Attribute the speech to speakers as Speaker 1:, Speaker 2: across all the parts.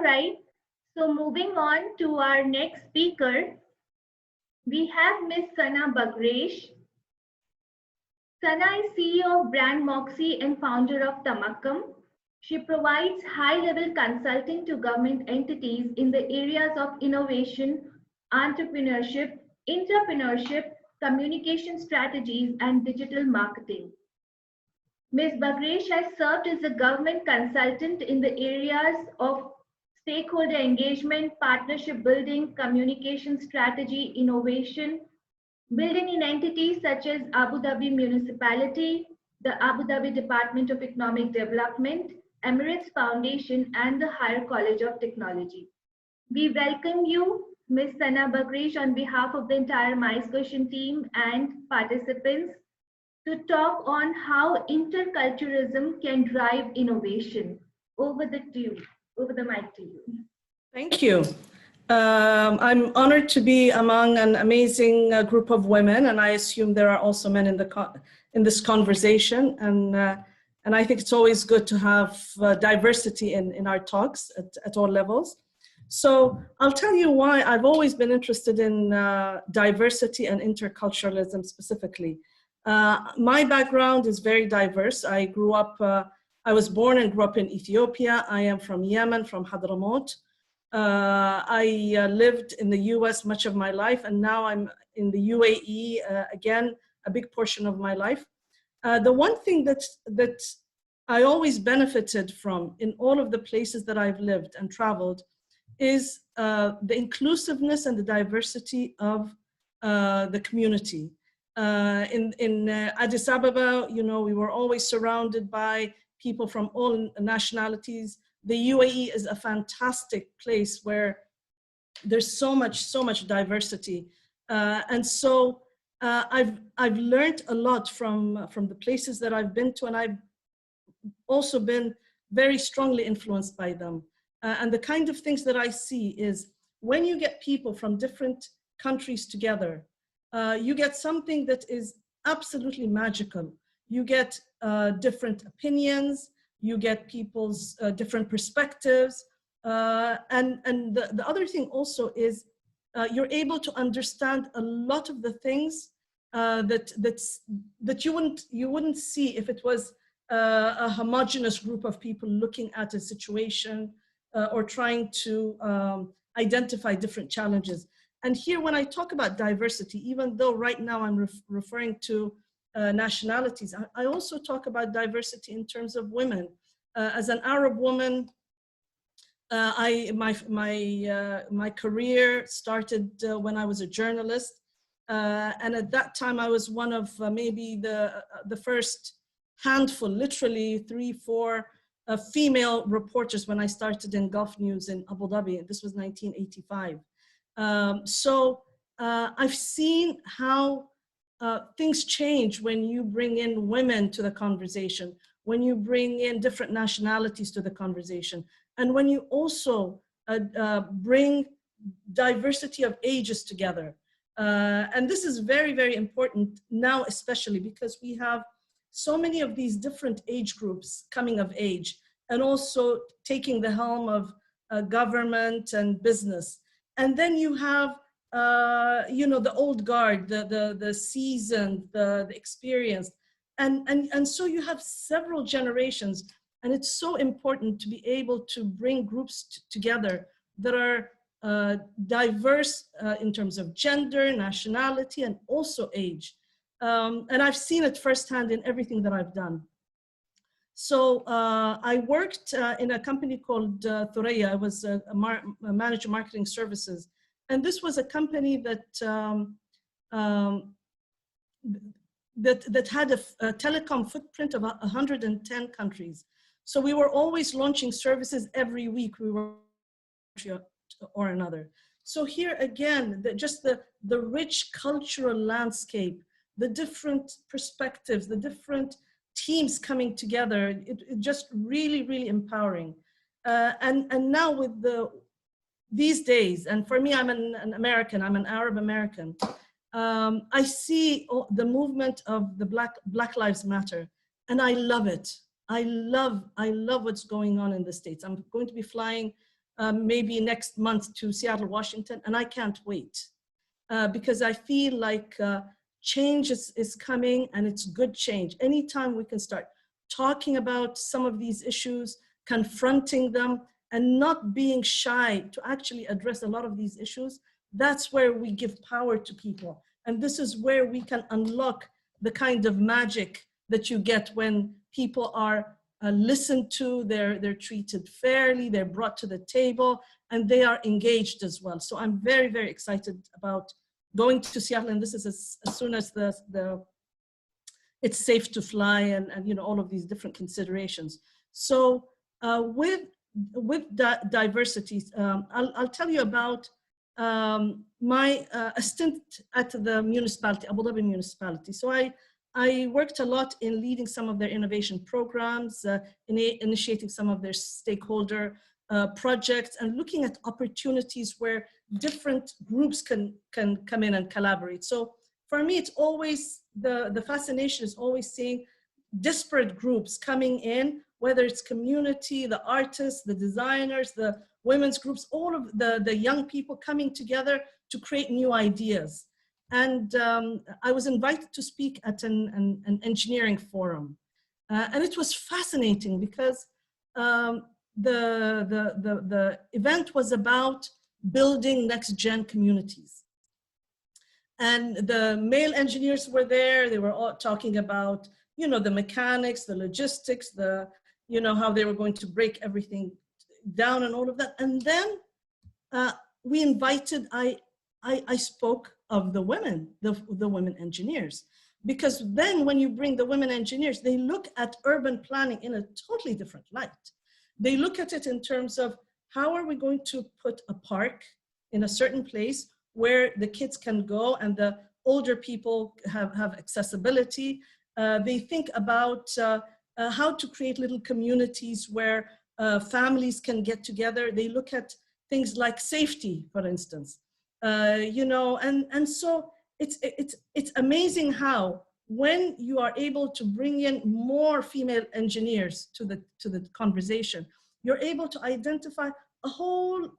Speaker 1: right, so moving on to our next speaker, we have Ms. Sana Bagersh. Sana is CEO of Brand Moxie and founder of Tamakkam. She provides high-level consulting to government entities in the areas of innovation, entrepreneurship, communication strategies, and digital marketing. Ms. Bagersh has served as a government consultant in the areas of stakeholder engagement, partnership building, communication strategy, innovation, building in entities such as Abu Dhabi Municipality, the Abu Dhabi Department of Economic Development, Emirates Foundation, and the Higher College of Technology. We welcome you, Ms. Sana Bagersh, on behalf of the entire MySquation team and participants to talk on how interculturalism can drive innovation. Over the mic to you.
Speaker 2: Thank you. I'm honored to be among an amazing group of women, and I assume there are also men in this conversation. And I think it's always good to have diversity in our talks at all levels. So I'll tell you why I've always been interested in diversity and interculturalism specifically. My background is very diverse. I was born and grew up in Ethiopia. I am from Yemen, from Hadramaut. I lived in the US much of my life, and now I'm in the UAE, again, a big portion of my life. The one thing that I always benefited from in all of the places that I've lived and traveled is the inclusiveness and the diversity of the community. In Addis Ababa, you know, we were always surrounded by people from all nationalities. The UAE is a fantastic place where there's so much diversity. And so I've learned a lot from the places that I've been to, and I've also been very strongly influenced by them. And the kind of things that I see is when you get people from different countries together, you get something that is absolutely magical. You get different opinions, you get people's different perspectives. And the other thing also is you're able to understand a lot of the things that you wouldn't see if it was a homogenous group of people looking at a situation or trying to identify different challenges. And here, when I talk about diversity, even though right now I'm referring to nationalities, I also talk about diversity in terms of women. As an Arab woman, my career started when I was a journalist, and at that time I was one of maybe the first handful, literally 3-4 female reporters when I started in Gulf News in Abu Dhabi. This was 1985. So I've seen how things change when you bring in women to the conversation, when you bring in different nationalities to the conversation, and when you also bring diversity of ages together. And this is very, very important now, especially because we have so many of these different age groups coming of age and also taking the helm of government and business. And then you have, you know, the old guard, the seasoned, the experienced. And so you have several generations. And it's so important to be able to bring groups together that are diverse in terms of gender, nationality, and also age. And I've seen it firsthand in everything that I've done. So I worked in a company called Thuraya. I was a manager marketing services. And this was a company that had a telecom footprint of 110 countries. So we were always launching services every week. We were or another. So here again, just the rich cultural landscape, the different perspectives, the different teams coming together, it just really, really empowering. And now with these days, and for me, I'm an American, I'm an Arab American, I see the movement of the Black Lives Matter, and I love it. I love what's going on in the States. I'm going to be flying maybe next month to Seattle, Washington, and I can't wait because I feel like change is coming, and it's good change. Anytime we can start talking about some of these issues, confronting them, and not being shy to actually address a lot of these issues, that's where we give power to people. And this is where we can unlock the kind of magic that you get when people are listened to, they're treated fairly, they're brought to the table, and they are engaged as well. So I'm very, very excited about going to Seattle, and this is as soon as it's safe to fly, and you know, all of these different considerations. So with diversities, I'll tell you about my a stint at the municipality, Abu Dhabi municipality. So I worked a lot in leading some of their innovation programs, initiating some of their stakeholder projects, and looking at opportunities where different groups can come in and collaborate. So for me, it's always, the fascination is always seeing disparate groups coming in, whether it's community, the artists, the designers, the women's groups, all of the young people coming together to create new ideas. And I was invited to speak at an engineering forum. And it was fascinating because the event was about building next-gen communities. And the male engineers were there. They were all talking about, you know, the mechanics, the logistics, you know, how they were going to break everything down and all of that. And then we invited, I spoke of the women, the women engineers, because then when you bring the women engineers, they look at urban planning in a totally different light. They look at it in terms of, how are we going to put a park in a certain place where the kids can go and the older people have accessibility. They think about how to create little communities where families can get together. They look at things like safety, for instance. You know, and so it's amazing how, when you are able to bring in more female engineers to the conversation, you're able to identify a whole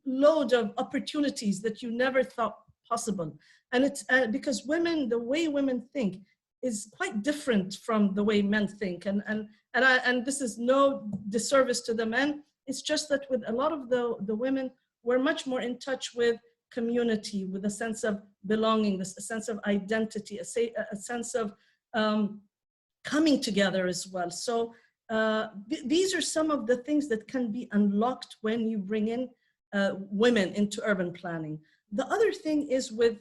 Speaker 2: load of opportunities that you never thought possible. And it's because women, the way women think is quite different from the way men think. And this is no disservice to the men. It's just that with a lot of the women, we're much more in touch with community, with a sense of belonging, a sense of identity, a sense of coming together as well. So these are some of the things that can be unlocked when you bring in women into urban planning. The other thing is with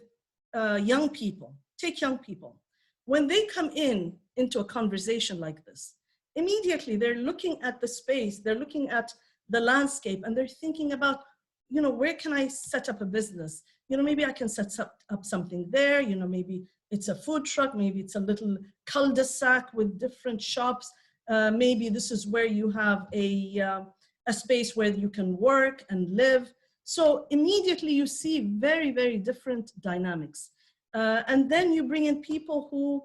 Speaker 2: young people. Take young people. When they come into a conversation like this, immediately they're looking at the space, they're looking at the landscape, and they're thinking about, you know, where can I set up a business? You know, maybe I can set up something there. You know, maybe it's a food truck, maybe it's a little cul-de-sac with different shops. Maybe this is where you have a space where you can work and live. So immediately you see very, very different dynamics. And then you bring in people who,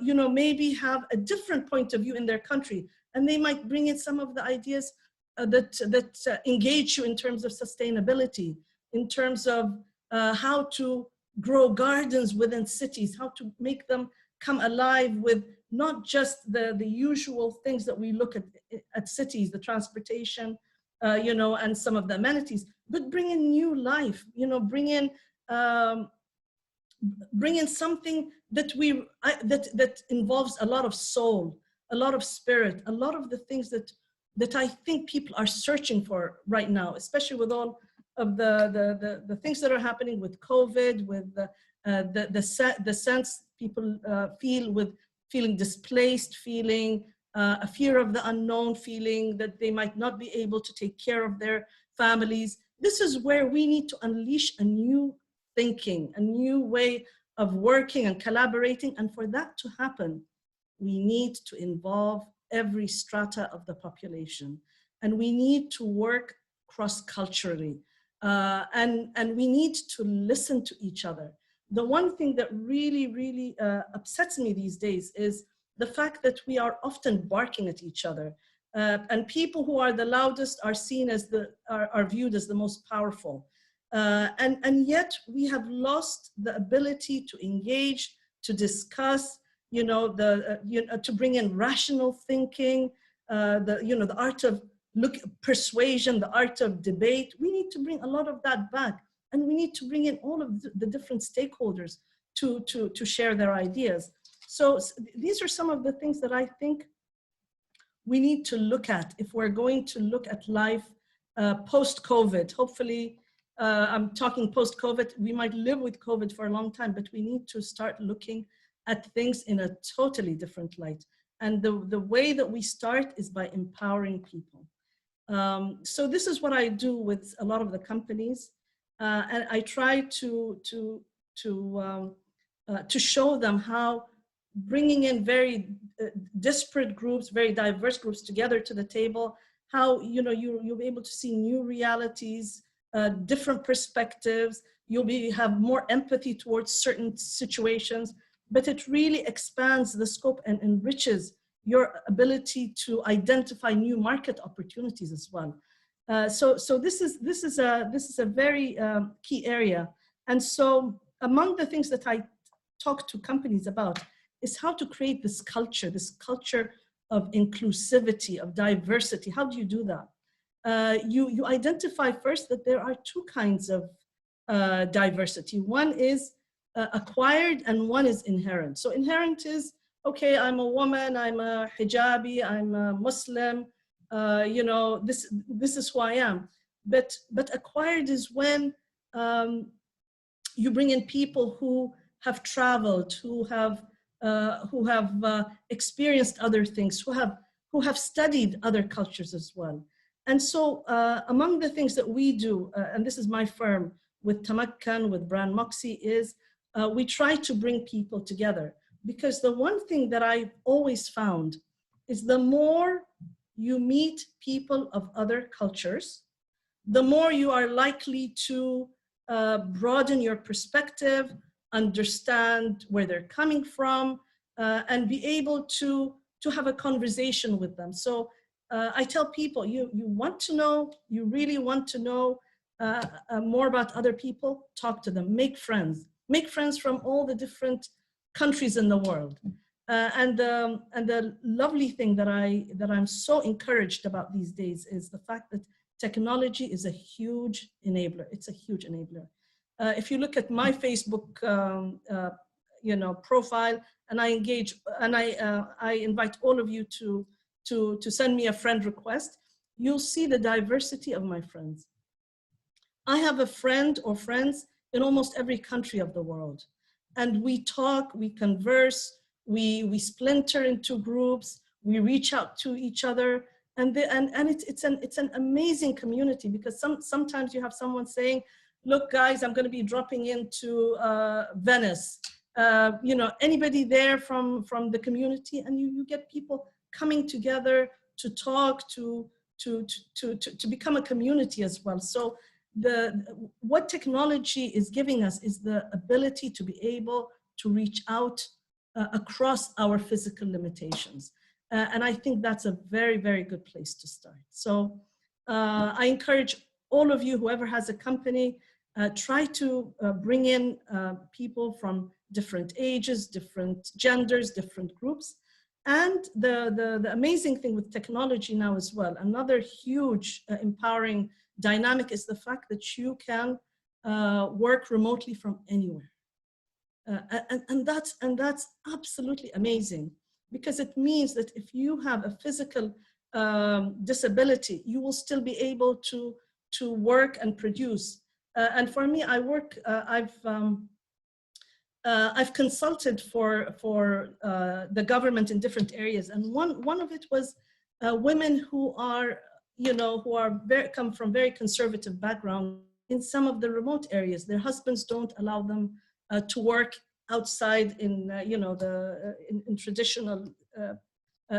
Speaker 2: you know, maybe have a different point of view in their country, and they might bring in some of the ideas that engage you in terms of sustainability, in terms of how to grow gardens within cities, how to make them come alive with not just the usual things that we look at cities, the transportation, you know, and some of the amenities, but bring in new life, you know, bring in something that that involves a lot of soul, a lot of spirit, a lot of the things that I think people are searching for right now, especially with all of the things that are happening with COVID, with the sense people feel with feeling displaced, feeling a fear of the unknown, feeling that they might not be able to take care of their families. This is where we need to unleash a new thinking, a new way of working and collaborating. And for that to happen, we need to involve every strata of the population. And we need to work cross-culturally. And we need to listen to each other. The one thing that really, really upsets me these days is the fact that we are often barking at each other. And people who are the loudest are seen as are viewed as the most powerful. And yet we have lost the ability to engage, to discuss, to bring in rational thinking, the art of persuasion, the art of debate. We need to bring a lot of that back, and we need to bring in all of the different stakeholders to share their ideas. So these are some of the things that I think we need to look at if we're going to look at life post-COVID. Hopefully, I'm talking post-COVID, we might live with COVID for a long time, but we need to start looking at things in a totally different light. And the way that we start is by empowering people. So this is what I do with a lot of the companies. And I try to show them how bringing in very disparate groups, very diverse groups together to the table, how you'll be able to see new realities, different perspectives. You'll have more empathy towards certain situations, but it really expands the scope and enriches your ability to identify new market opportunities as well. So this is a very key area. And so among the things that I talk to companies about is how to create this culture of inclusivity, of diversity. How do you do that? You identify first that there are two kinds of diversity. One is acquired and one is inherent. So inherent is, okay, I'm a woman, I'm a hijabi, I'm a Muslim, this is who I am. But acquired is when you bring in people who have traveled, who have experienced other things, who have studied other cultures as well. And so among the things that we do, and this is my firm with Tamakkan, with Brand Moxie, is we try to bring people together. Because the one thing that I've always found is the more you meet people of other cultures, the more you are likely to broaden your perspective, understand where they're coming from, and be able to have a conversation with them. So I tell people, you want to know, you really want to know more about other people, talk to them, make friends from all the different countries in the world. And the lovely thing that I'm so encouraged about these days is the fact that technology is a huge enabler. It's a huge enabler. If you look at my Facebook, profile, and I engage, and I invite all of you to send me a friend request, you'll see the diversity of my friends. I have a friend or friends in almost every country of the world. And we talk, we converse, we splinter into groups, we reach out to each other, and it's an amazing community, because sometimes you have someone saying, look guys, I'm going to be dropping into Venice. Anybody there from the community, and you get people coming together to talk, to become a community as well. So what technology is giving us is the ability to be able to reach out across our physical limitations. And I think that's a very, very good place to start. So I encourage all of you, whoever has a company, try to bring in people from different ages, different genders, different groups. And the amazing thing with technology now as well, another huge empowering dynamic is the fact that you can work remotely from anywhere. And that's absolutely amazing, because it means that if you have a physical disability, you will still be able to work and produce. And for me, I work, I've consulted for the government in different areas. And one of it was women who are, come from very conservative background in some of the remote areas. Their husbands don't allow them to work outside in, in traditional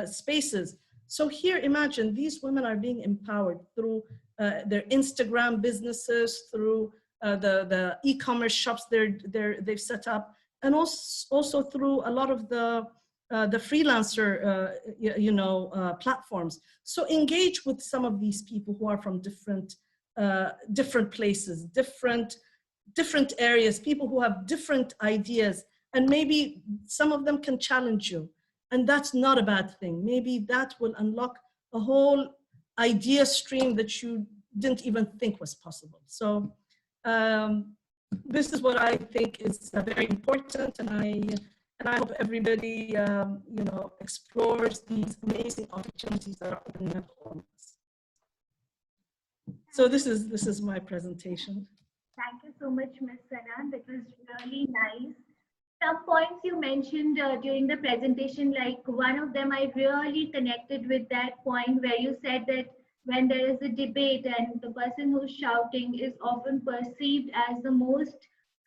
Speaker 2: spaces. So here, imagine these women are being empowered through their Instagram businesses, through the e-commerce shops they've set up, and also through a lot of the the freelancer, platforms. So engage with some of these people who are from different places, different areas, people who have different ideas, and maybe some of them can challenge you. And that's not a bad thing. Maybe that will unlock a whole idea stream that you didn't even think was possible. So this is what I think is very important, and I hope everybody explores these amazing opportunities that are opening up for us. So this is my presentation.
Speaker 1: Thank you so much, Ms. Sana. That was really nice. Some points you mentioned during the presentation, like one of them I really connected with that point where you said that when there is a debate and the person who's shouting is often perceived as the most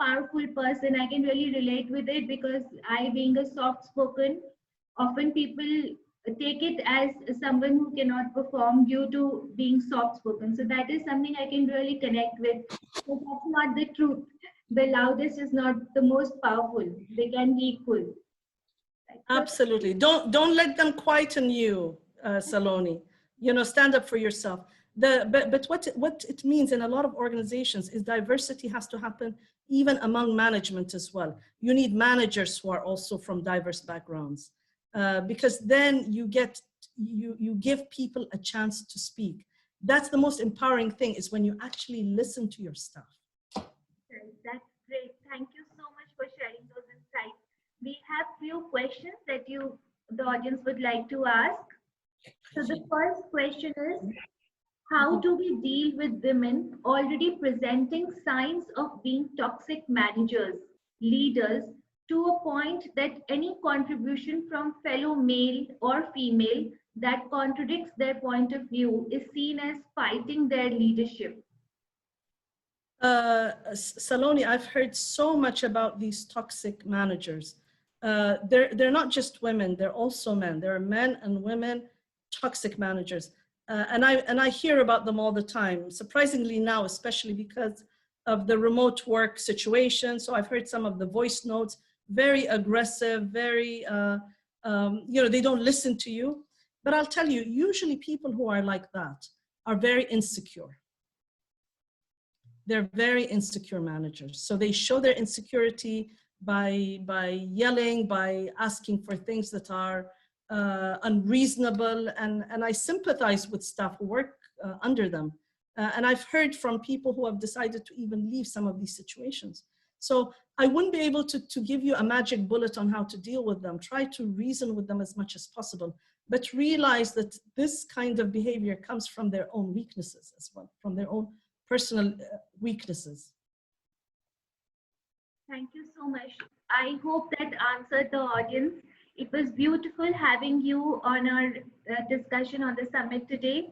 Speaker 1: powerful person. I can really relate with it because I, being a soft spoken, often people take it as someone who cannot perform due to being soft spoken. So that is something I can really connect with. But that's not the truth. The loudest is not the most powerful. They can be equal.
Speaker 2: Absolutely. Don't let them quieten you, Saloni. Stand up for yourself. But what it means in a lot of organizations is diversity has to happen even among management as well. You need managers who are also from diverse backgrounds, because then you give people a chance to speak. That's the most empowering thing, is when you actually listen to your staff.
Speaker 1: That's great. Thank you so much for sharing those insights. We have few questions that the audience would like to ask. So the first question is, how do we deal with women already presenting signs of being toxic managers, leaders, to a point that any contribution from fellow male or female that contradicts their point of view is seen as fighting their leadership?
Speaker 2: Saloni, I've heard so much about these toxic managers. They're not just women, they're also men. There are men and women toxic managers. And I hear about them all the time, surprisingly now, especially because of the remote work situation. So I've heard some of the voice notes, very aggressive, very, they don't listen to you. But I'll tell you, usually people who are like that are very insecure. They're very insecure managers. So they show their insecurity by yelling, by asking for things that are unreasonable. And I sympathize with staff who work under them. And I've heard from people who have decided to even leave some of these situations. So I wouldn't be able to give you a magic bullet on how to deal with them. Try to reason with them as much as possible, but realize that this kind of behavior comes from their own weaknesses as well, from their own personal weaknesses.
Speaker 1: Thank you so much. I hope that answered the audience. It was beautiful having you on our discussion on the summit today.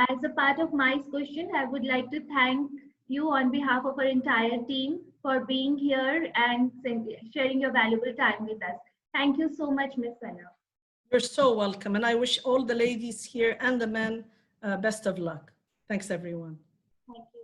Speaker 1: As a part of my question, I would like to thank you on behalf of our entire team for being here and sharing your valuable time with us. Thank you so much, Ms. Sana.
Speaker 2: You're so welcome. And I wish all the ladies here and the men best of luck. Thanks, everyone.
Speaker 1: Thank you.